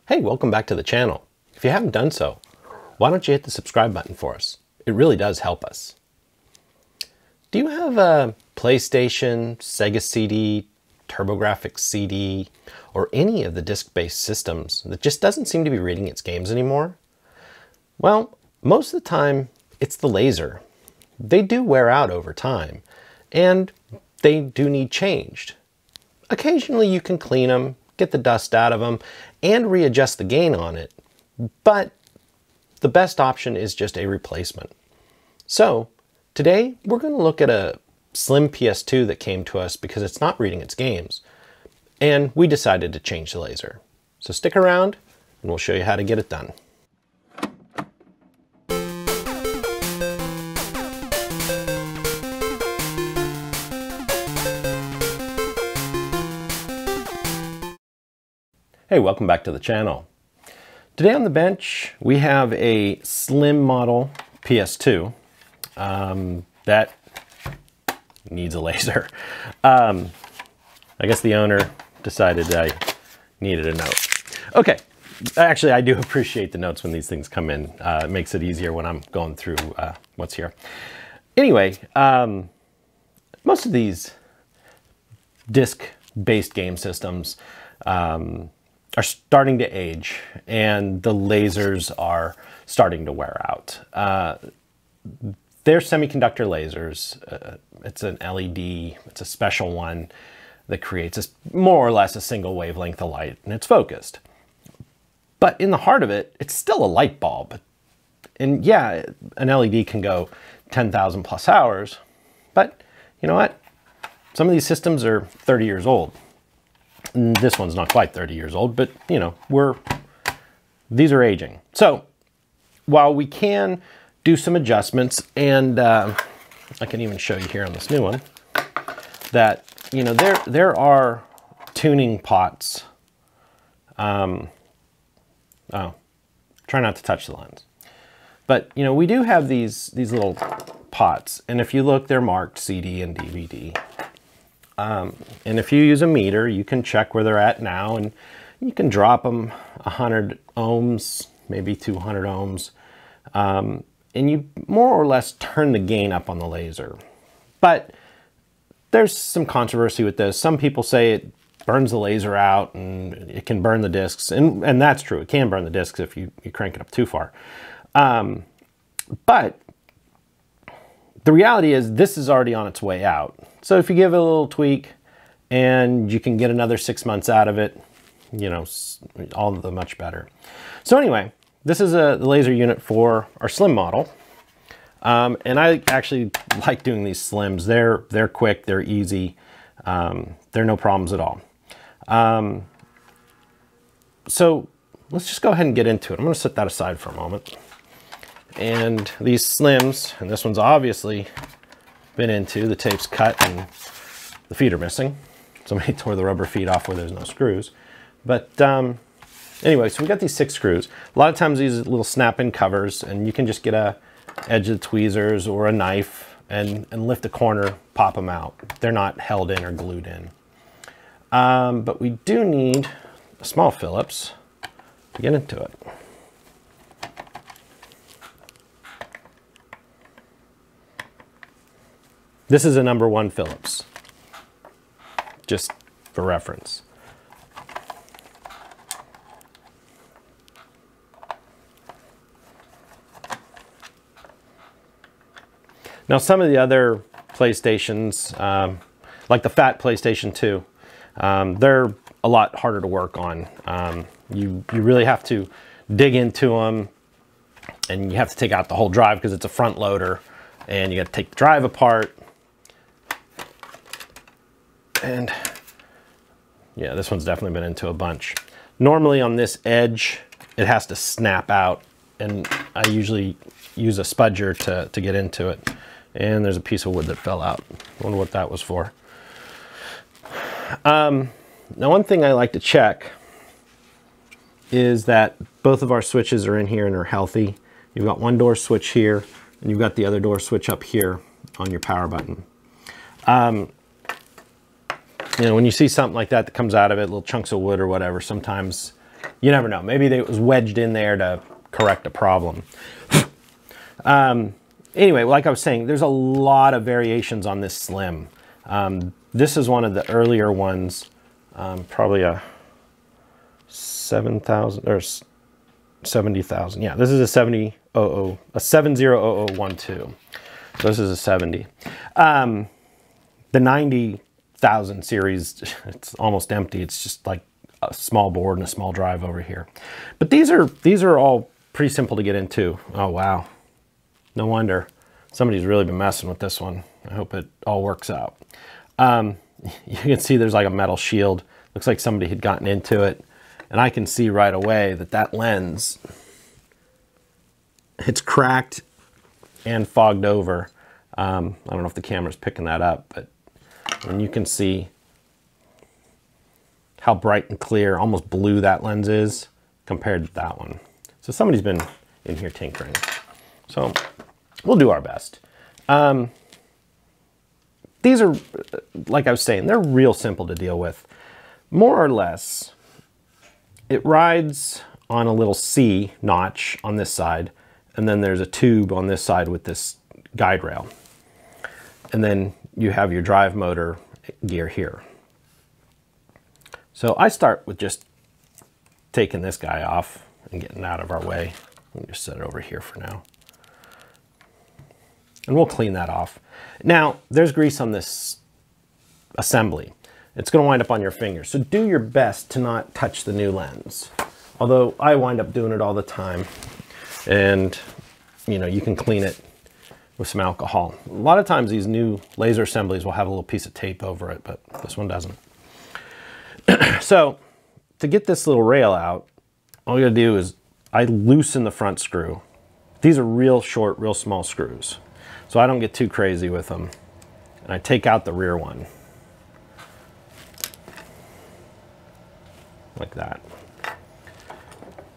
Hey, welcome back to the channel. If you haven't done so, why don't you hit the subscribe button for us? It really does help us. Do you have a PlayStation, Sega CD, TurboGrafx CD, or any of the disc-based systems that just doesn't seem to be reading its games anymore? Well, most of the time, it's the laser. They do wear out over time, and they do need changed. Occasionally you can clean them, get the dust out of them, and readjust the gain on it, but the best option is just a replacement. So today we're going to look at a Slim PS2 that came to us because it's not reading its games, and we decided to change the laser. So stick around and we'll show you how to get it done. Hey, welcome back to the channel. Today on the bench, we have a Slim model PS2 that needs a laser. I guess the owner decided I needed a note. Okay, actually I do appreciate the notes when these things come in. It makes it easier when I'm going through what's here. Anyway, most of these disc-based game systems are starting to age, and the lasers are starting to wear out. They're semiconductor lasers. It's an LED, it's a special one that creates more or less a single wavelength of light, and it's focused. But in the heart of it, it's still a light bulb. And yeah, an LED can go 10,000 plus hours, but you know what? Some of these systems are 30 years old. This one's not quite 30 years old, but you know, these are aging. So while we can do some adjustments, and I can even show you here on this new one, that, you know, there are tuning pots. Oh, try not to touch the lens. But you know, we do have these little pots, and if you look, they're marked CD and DVD. And if you use a meter, you can check where they're at now, and you can drop them 100 ohms, maybe 200 ohms, and you more or less turn the gain up on the laser. But there's some controversy with this. Some people say it burns the laser out and it can burn the discs, and that's true. It can burn the discs if you crank it up too far. But the reality is this is already on its way out. So if you give it a little tweak and you can get another 6 months out of it, you know, all the much better. So anyway, this is the laser unit for our Slim model. And I actually like doing these Slims. They're quick, they're easy, they're no problems at all. So let's just go ahead and get into it. I'm gonna set that aside for a moment. And these Slims, and this one's obviously been into, the tape's cut and the feet are missing. Somebody tore the rubber feet off where there's no screws. But anyway, so we got these 6 screws. A lot of times these little snap-in covers, and you can just get a edge of the tweezers or a knife and lift a corner, pop them out. They're not held in or glued in. But we do need a small Phillips to get into it. This is a #1 Phillips, just for reference. Now some of the other PlayStations, like the fat PlayStation 2, they're a lot harder to work on. You really have to dig into them, and you have to take out the whole drive because it's a front loader, and you got to take the drive apart. And yeah, this one's definitely been into a bunch. Normally on this edge, it has to snap out, and I usually use a spudger to get into it. And there's a piece of wood that fell out. I wonder what that was for. Now one thing I like to check is that both of our switches are in here and are healthy. You've got one door switch here, and you've got the other door switch up here on your power button. You know, when you see something like that that comes out of it, little chunks of wood or whatever, sometimes You never know. Maybe it was wedged in there to correct a problem. Anyway, like I was saying, there's a lot of variations on this Slim. This is one of the earlier ones, probably a 7,000 or 70,000. Yeah, this is a 700012. So this is a 70. The 90,000 series, it's almost empty. It's just like a small board and a small drive over here. But these are all pretty simple to get into. Oh wow, no wonder somebody's really been messing with this one. I hope it all works out. You can see there's like a metal shield. Looks like somebody had gotten into it, and I can see right away that that lens, it's cracked and fogged over. I don't know if the camera's picking that up, but and you can see how bright and clear, almost blue that lens is compared to that one. So somebody's been in here tinkering. So we'll do our best. These are, like I was saying, they're real simple to deal with. More or less, it rides on a little C notch on this side, and then there's a tube on this side with this guide rail. And then you have your drive motor gear here. So I start with just taking this guy off and getting out of our way. Let me just set it over here for now. And we'll clean that off. Now, there's grease on this assembly. It's going to wind up on your fingers. So do your best to not touch the new lens. Although I wind up doing it all the time. And, you know, you can clean it with some alcohol. A lot of times these new laser assemblies will have a little piece of tape over it, but this one doesn't. So to get this little rail out, all you gotta do is I loosen the front screw. These are real short, real small screws, so I don't get too crazy with them. And I take out the rear one. Like that.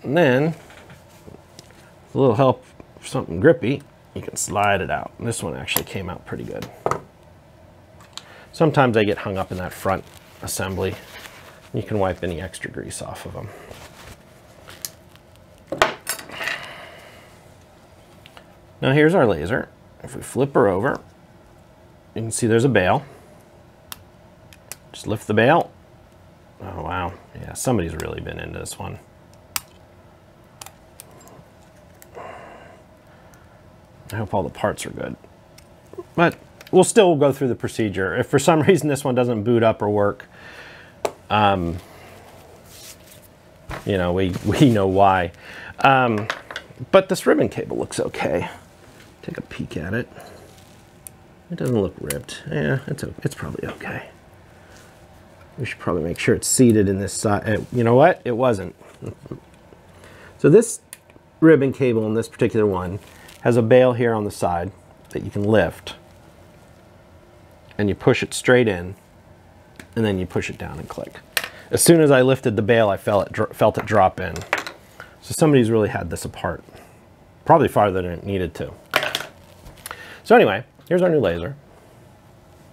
And then, with a little help for something grippy, you can slide it out. And this one actually came out pretty good. Sometimes I get hung up in that front assembly. You can wipe any extra grease off of them. Now here's our laser. If we flip her over, you can see there's a bail. Just lift the bail. Oh wow, yeah, somebody's really been into this one. I hope all the parts are good. But we'll still go through the procedure. If for some reason this one doesn't boot up or work, you know, we know why. But this ribbon cable looks okay. Take a peek at it. It doesn't look ripped. Yeah, it's probably okay. We should probably make sure it's seated in this side. You know what? It wasn't. So this ribbon cable in this particular one has a bail here on the side that you can lift. And you push it straight in, and then you push it down and click. As soon as I lifted the bail, I felt it drop in. So somebody's really had this apart. Probably farther than it needed to. So anyway, here's our new laser.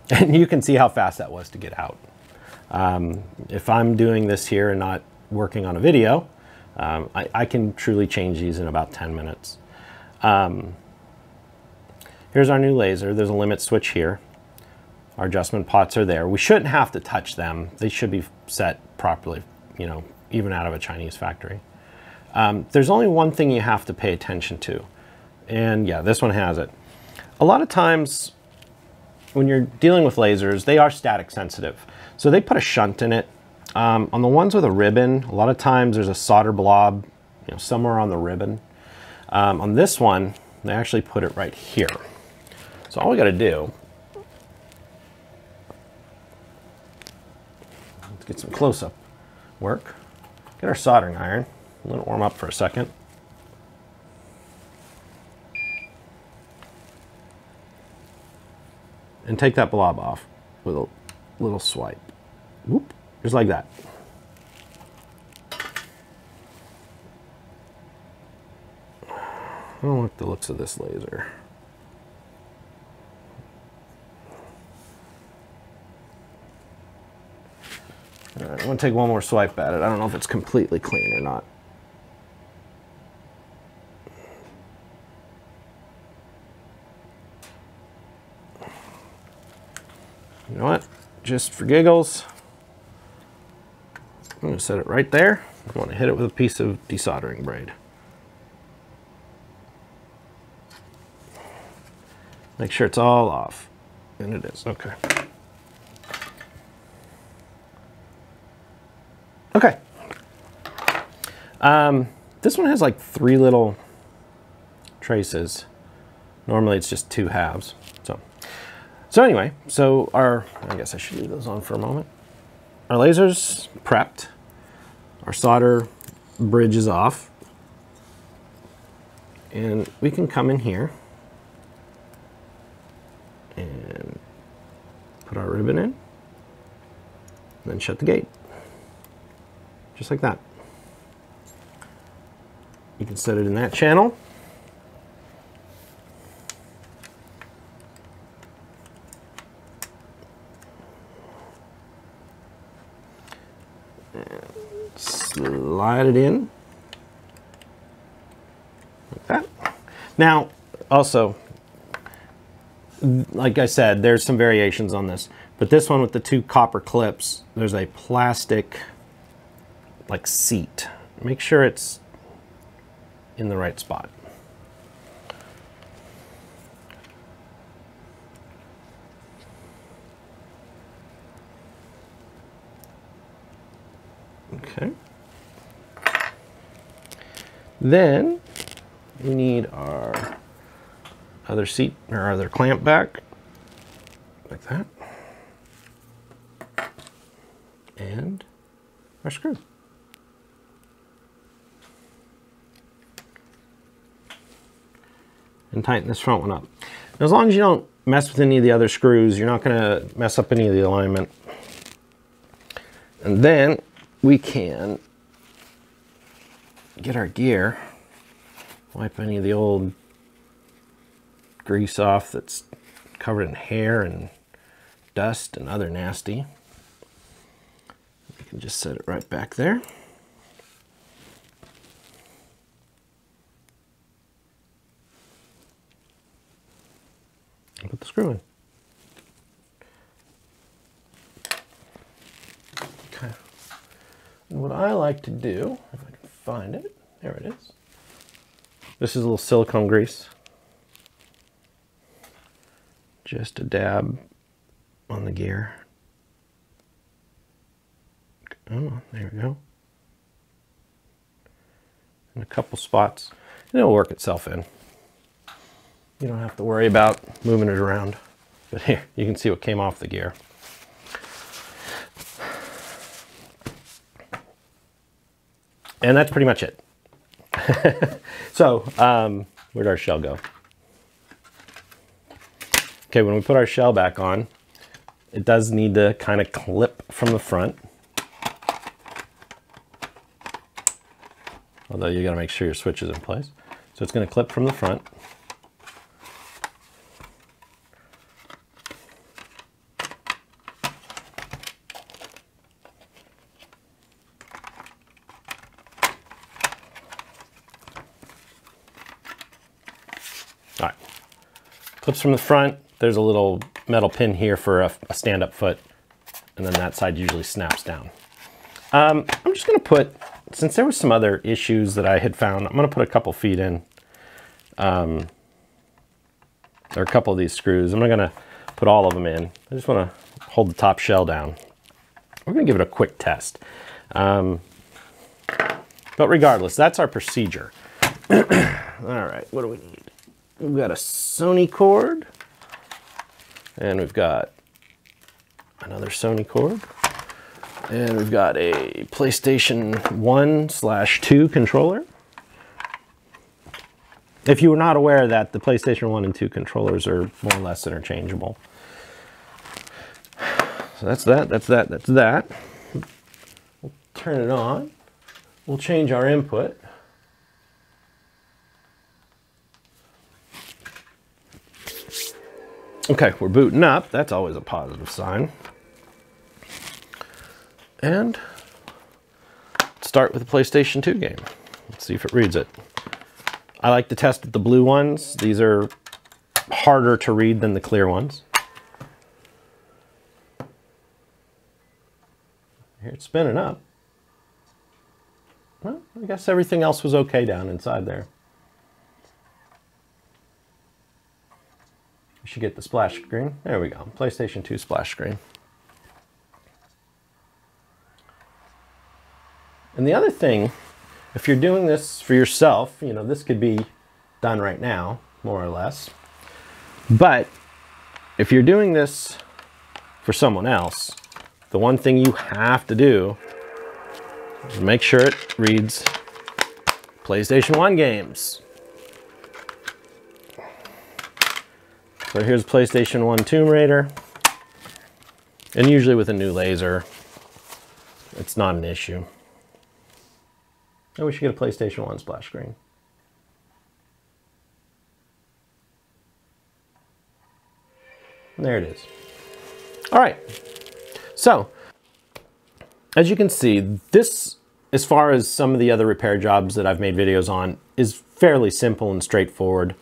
And you can see how fast that was to get out. If I'm doing this here and not working on a video, I can truly change these in about 10 minutes. Here's our new laser. There's a limit switch here. Our adjustment pots are there. We shouldn't have to touch them. They should be set properly, you know, even out of a Chinese factory. There's only one thing you have to pay attention to. And yeah, this one has it. A lot of times when you're dealing with lasers, they are static sensitive. So they put a shunt in it. On the ones with a ribbon, a lot of times there's a solder blob, you know, somewhere on the ribbon. On this one, they actually put it right here. So all we gotta do, let's get some close-up work. Get our soldering iron, let it warm up for a second. And take that blob off with a little swipe. Whoop, just like that. I don't like the looks of this laser. All right, I'm gonna take one more swipe at it. I don't know if it's completely clean or not. You know what? Just for giggles, I'm gonna set it right there. I want to hit it with a piece of desoldering braid. Make sure it's all off. And it is, okay. Okay. This one has like 3 little traces. Normally it's just 2 halves. So anyway, I guess I should leave those on for a moment. Our laser's prepped. Our solder bridge is off. And we can come in here and put our ribbon in, and then shut the gate. Just like that. You can set it in that channel. And slide it in like that. Now, also, like I said, there's some variations on this, but this one with the 2 copper clips, there's a plastic like seat. Make sure it's in the right spot. Okay. Then we need our other seat, or other clamp back, like that. And our screw. And tighten this front one up. Now, as long as you don't mess with any of the other screws, you're not going to mess up any of the alignment. And then we can get our gear, wipe any of the old grease off that's covered in hair and dust and other nasty. We can just set it right back there. And put the screw in. Okay. And what I like to do, if I can find it, there it is. This is a little silicone grease. Just a dab on the gear. Oh, there we go. In a couple spots, and it'll work itself in. You don't have to worry about moving it around. But here, you can see what came off the gear. And that's pretty much it. So, where'd our shell go? Okay, when we put our shell back on, it does need to kind of clip from the front. Although you gotta make sure your switch is in place. So it's gonna clip from the front. All right, clips from the front. There's a little metal pin here for a stand-up foot, and then that side usually snaps down. I'm just gonna put, since there was some other issues that I had found, I'm gonna put a couple feet in, or a couple of these screws. I'm not gonna put all of them in. I just wanna hold the top shell down. We're gonna give it a quick test. But regardless, that's our procedure. All right, what do we need? We've got a Sony cord, and we've got another Sony cord, and we've got a PlayStation 1/2 controller. If you were not aware that the PlayStation 1 and 2 controllers are more or less interchangeable. So that's that, that's that, that's that. We'll turn it on. We'll change our input. Okay, we're booting up. That's always a positive sign. And start with a PlayStation 2 game. Let's see if it reads it. I like to test with the blue ones. These are harder to read than the clear ones. Here it's spinning up. Well, I guess everything else was okay down inside there. We should get the splash screen. There we go. PlayStation 2 splash screen. And the other thing, if you're doing this for yourself, you know, this could be done right now, more or less. But if you're doing this for someone else, the one thing you have to do is make sure it reads PlayStation 1 games. So here's PlayStation 1 Tomb Raider. And usually with a new laser, it's not an issue. And we should get a PlayStation 1 splash screen. And there it is. All right. So, as you can see, this, as far as some of the other repair jobs that I've made videos on, is fairly simple and straightforward.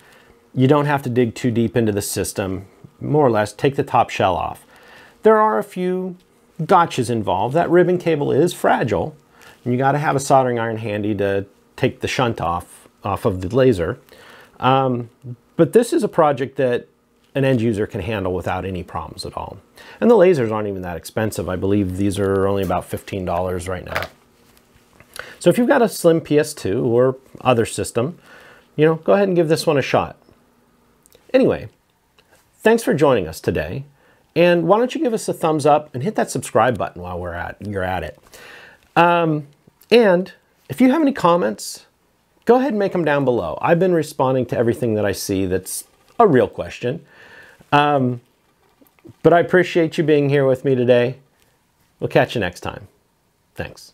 You don't have to dig too deep into the system. More or less, take the top shell off. There are a few gotchas involved. That ribbon cable is fragile, and you got to have a soldering iron handy to take the shunt off of the laser. But this is a project that an end user can handle without any problems at all. And the lasers aren't even that expensive. I believe these are only about $15 right now. So if you've got a Slim PS2 or other system, you know, go ahead and give this one a shot. Anyway, thanks for joining us today. And why don't you give us a thumbs up and hit that subscribe button while you're at it. And if you have any comments, go ahead and make them down below. I've been responding to everything that I see that's a real question. But I appreciate you being here with me today. We'll catch you next time. Thanks.